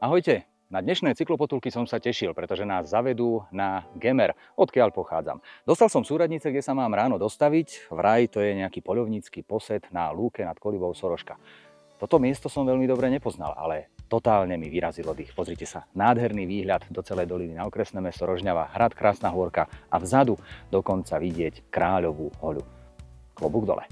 Ahojte, na dnešné cyklopotulky som sa tešil, pretože nás zavedú na Gemer, odkiaľ pochádzam. Dostal som súradnice, kde sa mám ráno dostaviť, vraj to je nejaký poľovnícky posed na lúke nad kolibou Soroška. Toto miesto som veľmi dobre nepoznal, ale totálne mi vyrazilo dých. Pozrite sa, nádherný výhľad do celej doliny na okresné mesto Rožňava, hrad Krásna Hôrka a vzadu dokonca vidieť Kráľovú hoľu. Klobúk dole.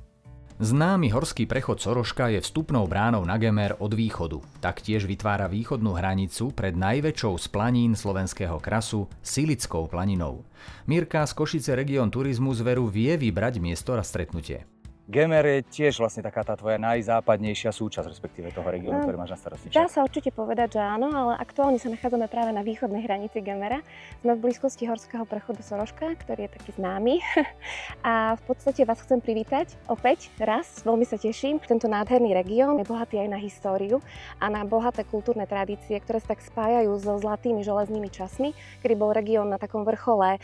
Známy horský prechod Soroška je vstupnou bránou na Gemer od východu. Taktiež vytvára východnú hranicu pred najväčšou z planín slovenského krasu, Silickou planinou. Mirka z Košice Region Turizmu zveru vie vybrať miesto na stretnutie. Gemer je tiež vlastne taká tá tvoja najzápadnejšia súčasť, respektíve toho regiónu, ktorý máš na starosti. Dá sa určite povedať, že áno, ale aktuálne sa nachádzame práve na východnej hranici Gemera. Sme v blízkosti horského prechodu Soroška, ktorý je taký známy. A v podstate vás chcem privítať opäť raz. Veľmi sa teším. Tento nádherný región je bohatý aj na históriu a na bohaté kultúrne tradície, ktoré sa tak spájajú so zlatými železnými časmi, kedy bol región na takom vrchole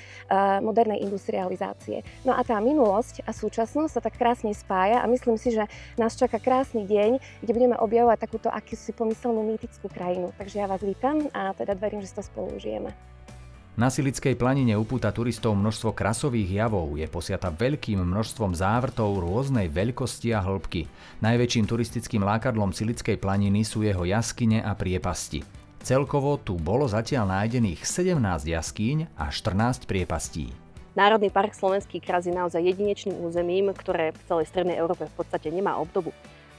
modernej industrializácie. No a tá minulosť a súčasnosť sa tak krásne spája a myslím si, že nás čaká krásny deň, kde budeme objavovať takúto akúsi pomyselnú mýtickú krajinu. Takže ja vás vítam a teda verím, že si to spolu užijeme. Na Silickej planine upúta turistov množstvo krasových javov, je posiata veľkým množstvom závrtov rôznej veľkosti a hĺbky. Najväčším turistickým lákadlom Silickej planiny sú jeho jaskyne a priepasti. Celkovo tu bolo zatiaľ nájdených 17 jaskýň a 14 priepastí. Národný park Slovenský kras je naozaj jedinečným územím, ktoré v celej strednej Európe v podstate nemá obdobu.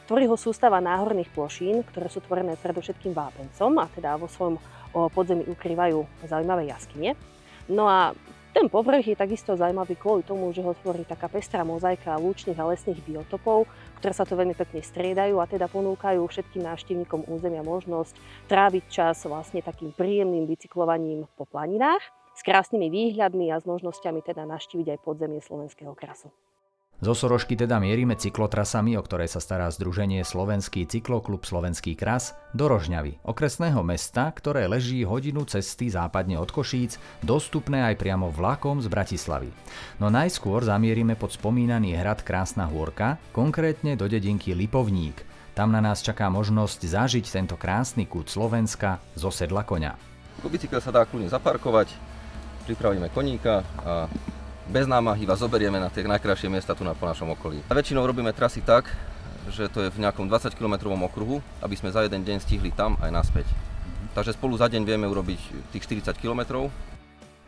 Tvorí ho sústava náhorných plošín, ktoré sú tvorené predovšetkým vápencom a teda vo svojom podzemí ukrývajú zaujímavé jaskyne. No a ten povrch je takisto zaujímavý kvôli tomu, že ho tvorí taká pestrá mozaika lúčnych a lesných biotopov, ktoré sa tu veľmi pekne striedajú a teda ponúkajú všetkým návštevníkom územia možnosť tráviť čas vlastne takým príjemným bicyklovaním po planinách, s krásnymi výhľadmi a s možnosťami teda navštíviť aj podzemie slovenského krasu. Zo Sorošky teda mierime cyklotrasami, o ktoré sa stará združenie Slovenský cykloklub Slovenský kras, do Rožňavy, okresného mesta, ktoré leží hodinu cesty západne od Košíc, dostupné aj priamo vlakom z Bratislavy. No najskôr zamierime pod spomínaný hrad Krásna Hôrka, konkrétne do dedinky Lipovník. Tam na nás čaká možnosť zažiť tento krásny kút Slovenska zo sedla koňa. Bicykel sa dá kľudne zaparkovať, pripravíme koníka a bez námahy vás zoberieme na tie najkrajšie miesta tu po našom okolí. A väčšinou robíme trasy tak, že to je v nejakom 20-kilometrovom okruhu, aby sme za jeden deň stihli tam aj naspäť. Takže spolu za deň vieme urobiť tých 40 kilometrov.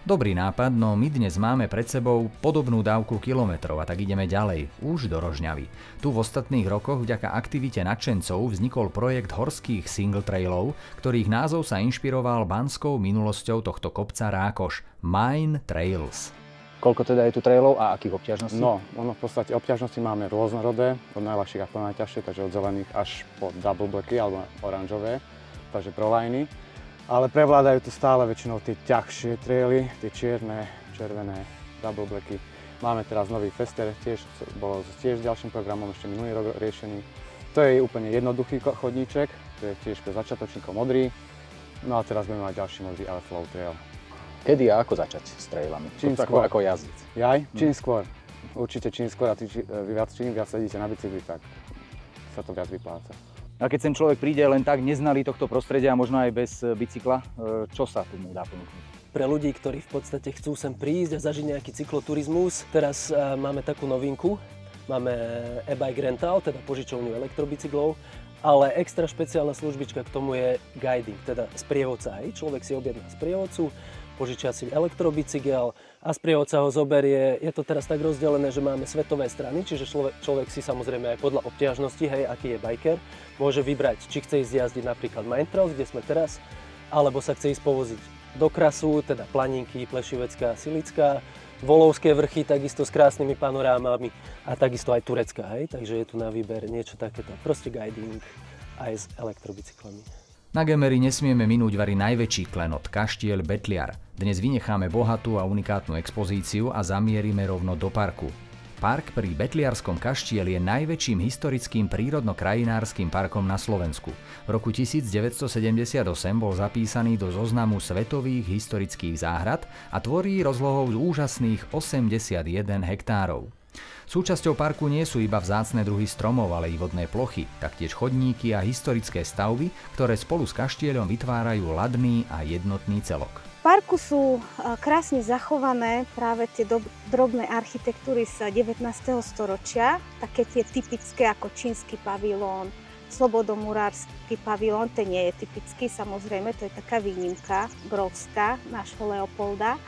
Dobrý nápad, no my dnes máme pred sebou podobnú dávku kilometrov a tak ideme ďalej, už do Rožňavy. Tu v ostatných rokoch vďaka aktivite nadšencov vznikol projekt horských single trailov, ktorých názov sa inšpiroval banskou minulosťou tohto kopca Rákoš, Mine Trails. Koľko teda je tu trailov a akých obťažností? No, ono v podstate obťažnosti máme rôznorodé, od najľahších až po najťažšie, takže od zelených až po double blacky alebo oranžové, takže prolajny. Ale prevládajú tu stále väčšinou tie ťažšie traily, tie čierne, červené, double blacky. Máme teraz nový Fester, bolo tiež ďalším programom ešte minulý rok riešený. To je úplne jednoduchý chodníček, to je tiež pre začiatočníkov modrý. No a teraz budeme mať ďalší modrý, ale flow trail. Kedy a ako začať s trailami? Čím skôr. Ako jazdec? Čím skôr. Určite čím skôr a čím viac sedíte na bicykli, tak sa to viac vypláca. A keď sem človek príde len tak neznalý tohto prostredia, možno aj bez bicykla, čo sa tu mu dá ponúknuť? Pre ľudí, ktorí v podstate chcú sem prísť a zažiť nejaký cykloturizmus, teraz máme takú novinku. Máme e-bike rental, teda požičovňu elektrobicyklov, ale extra špeciálna službička k tomu je guiding, teda sprievodca. Človek si objedná sprievodcu, požičia si elektrobicykel a sprievodca ho zoberie. Je to teraz tak rozdelené, že máme svetové strany, čiže človek si samozrejme aj podľa obťažnosti, aký je biker, môže vybrať, či chce ísť jazdiť napríklad Mine Trails, kde sme teraz, alebo sa chce ísť povoziť do krasu, teda Planinky, Plešivecká, Silická, Volovské vrchy, takisto s krásnymi panorámami a takisto aj Turecká, takže je tu na výber niečo takéto, proste guiding aj s elektrobicyklami. Na Gemeri nesmieme minúť vari najväčší klenot, kaštieľ Betliar. Dnes vynecháme bohatú a unikátnu expozíciu a zamierime rovno do parku. Park pri Betliarskom kaštieli je najväčším historickým prírodno-krajinárskym parkom na Slovensku. V roku 1978 bol zapísaný do zoznamu svetových historických záhrad a tvorí rozlohou úžasných 81 hektárov. Súčasťou parku nie sú iba vzácne druhy stromov, ale i vodné plochy, taktiež chodníky a historické stavby, ktoré spolu s kaštieľom vytvárajú ladný a jednotný celok. V parku sú krásne zachované práve tie drobné architektúry z 19. storočia, také tie typické ako čínsky pavilón, slobodomurársky pavilón, ten nie je typický, samozrejme, to je taká výnimka grófska nášho Leopolda.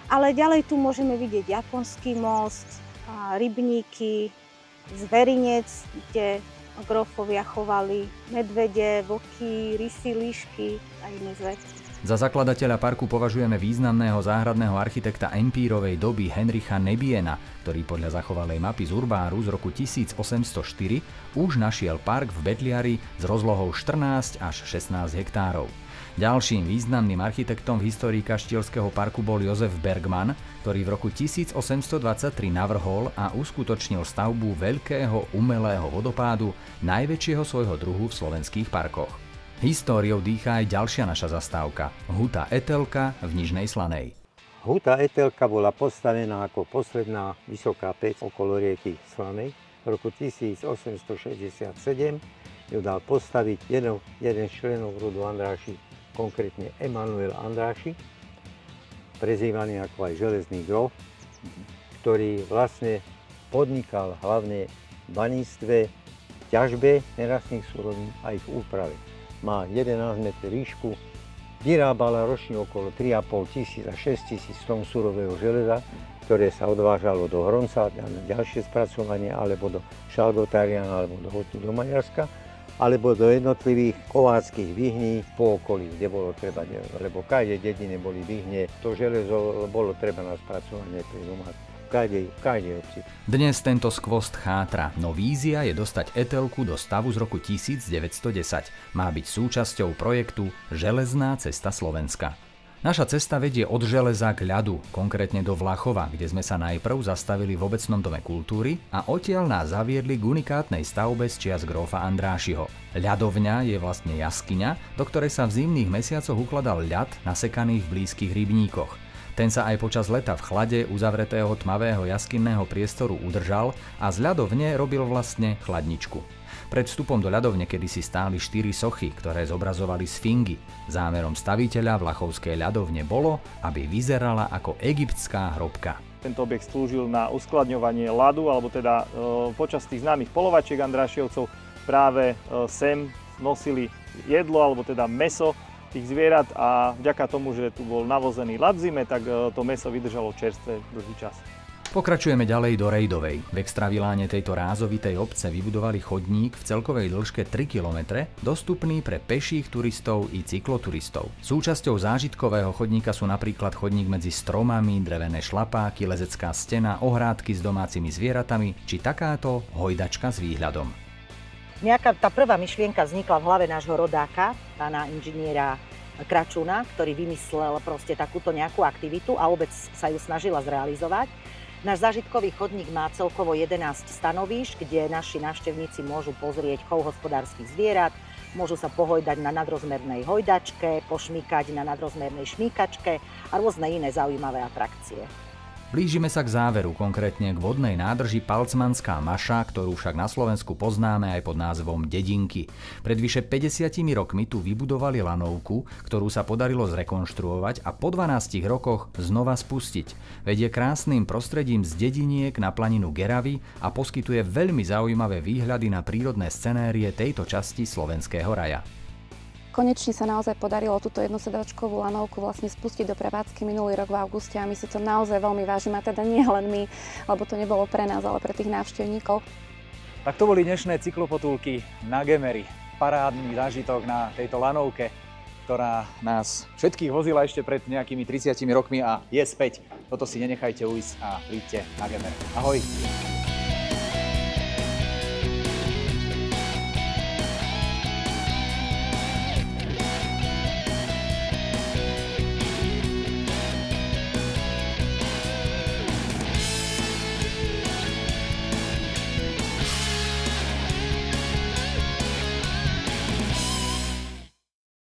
Ale ďalej tu môžeme vidieť japonský most, rybníky, zverinec, kde grófovia chovali medvede, vlky, rysy, líšky a iné zvery. Za zakladateľa parku považujeme významného záhradného architekta empírovej doby Henricha Nebiena, ktorý podľa zachovalej mapy z Urbáru z roku 1804 už našiel park v Betliari s rozlohou 14 až 16 hektárov. Ďalším významným architektom v histórii Kaštielského parku bol Jozef Bergman, ktorý v roku 1823 navrhol a uskutočnil stavbu veľkého umelého vodopádu, najväčšieho svojho druhu v slovenských parkoch. Históriou dýchá aj ďalšia naša zastávka, Huta Etelka v Nižnej Slanej. Huta Etelka bola postavená ako posledná vysoká päť okolo rieky Slanej. V roku 1867 ju dal postaviť jeden z členov rodu Andráši, konkrétne Emanuel Andráši, prezývaný ako aj Železný grof, ktorý vlastne podnikal hlavne v baníctve, ťažbe nerastných surovín a ich úprave. Má 11 m výšku, vyrábala ročne okolo 3,5 tisíc a 6 tisíc tón surového železa, ktoré sa odvážalo do Hronca na ďalšie spracovanie, alebo do Šalgotariana, alebo do Maďarska, alebo do jednotlivých kováckých výhní po okolí, kde bolo treba, lebo v každej dedine boli výhne, to železo bolo treba na spracovanie pri domácnosti. V každej obci. Dnes tento skvost chátra, no vízia je dostať Etelku do stavu z roku 1910. Má byť súčasťou projektu Železná cesta Slovenska. Naša cesta vedie od železa k ľadu, konkrétne do Vlachova, kde sme sa najprv zastavili v obecnom dome kultúry a odtiaľ nás zaviedli k unikátnej stavbe z čias grófa Andrášiho. Ľadovňa je vlastne jaskyňa, do ktorej sa v zimných mesiacoch ukladal ľad nasekaný v blízkych rybníkoch. Ten sa aj počas leta v chlade uzavretého tmavého jaskinného priestoru udržal a z ľadovne robil vlastne chladničku. Pred vstupom do ľadovne kedysi stáli 4 sochy, ktoré zobrazovali sfingy. Zámerom staviteľa Vlachovskej ľadovne bolo, aby vyzerala ako egyptská hrobka. Tento objekt slúžil na uskladňovanie ľadu, alebo teda počas tých známych polovačiek Andrášiovcov práve sem nosili jedlo, alebo teda mäso tých zvierat a vďaka tomu, že tu bol navozený ľad v zime, tak to mäso vydržalo čerstvé dlhý čas. Pokračujeme ďalej do Rejdovej. V extraviláne tejto rázovitej obce vybudovali chodník v celkovej dĺžke 3 km, dostupný pre peších turistov i cykloturistov. Súčasťou zážitkového chodníka sú napríklad chodník medzi stromami, drevené šlapáky, lezecká stena, ohrádky s domácimi zvieratami či takáto hojdačka s výhľadom. Nejaká tá prvá myšlienka vznikla v hlave nášho rodáka, pána inžiniera Kračuna, ktorý vymyslel proste takúto nejakú aktivitu a obec sa ju snažila zrealizovať. Náš zážitkový chodník má celkovo 11 stanovíšť, kde naši návštevníci môžu pozrieť chov hospodárskych zvierat, môžu sa pohojdať na nadrozmernej hojdačke, pošmýkať na nadrozmernej šmýkačke a rôzne iné zaujímavé atrakcie. Blížime sa k záveru, konkrétne k vodnej nádrži Palcmanská maša, ktorú však na Slovensku poznáme aj pod názvom Dedinky. Pred vyše 50 rokmi tu vybudovali lanovku, ktorú sa podarilo zrekonštruovať a po 12 rokoch znova spustiť. Vedie krásnym prostredím z dediniek na planinu Geravy a poskytuje veľmi zaujímavé výhľady na prírodné scenérie tejto časti slovenského raja. Konečne sa naozaj podarilo túto jednosedačkovú lanovku vlastne spustiť do prevádzky minulý rok v auguste a my si to naozaj veľmi vážime, a teda nie len my, lebo to nebolo pre nás, ale pre tých návštevníkov. Tak to boli dnešné cyklopotulky na Gemeri. Parádny zážitok na tejto lanovke, ktorá nás všetkých vozila ešte pred nejakými 30 rokmi a je späť. Toto si nenechajte ujsť a príďte na Gemer. Ahoj!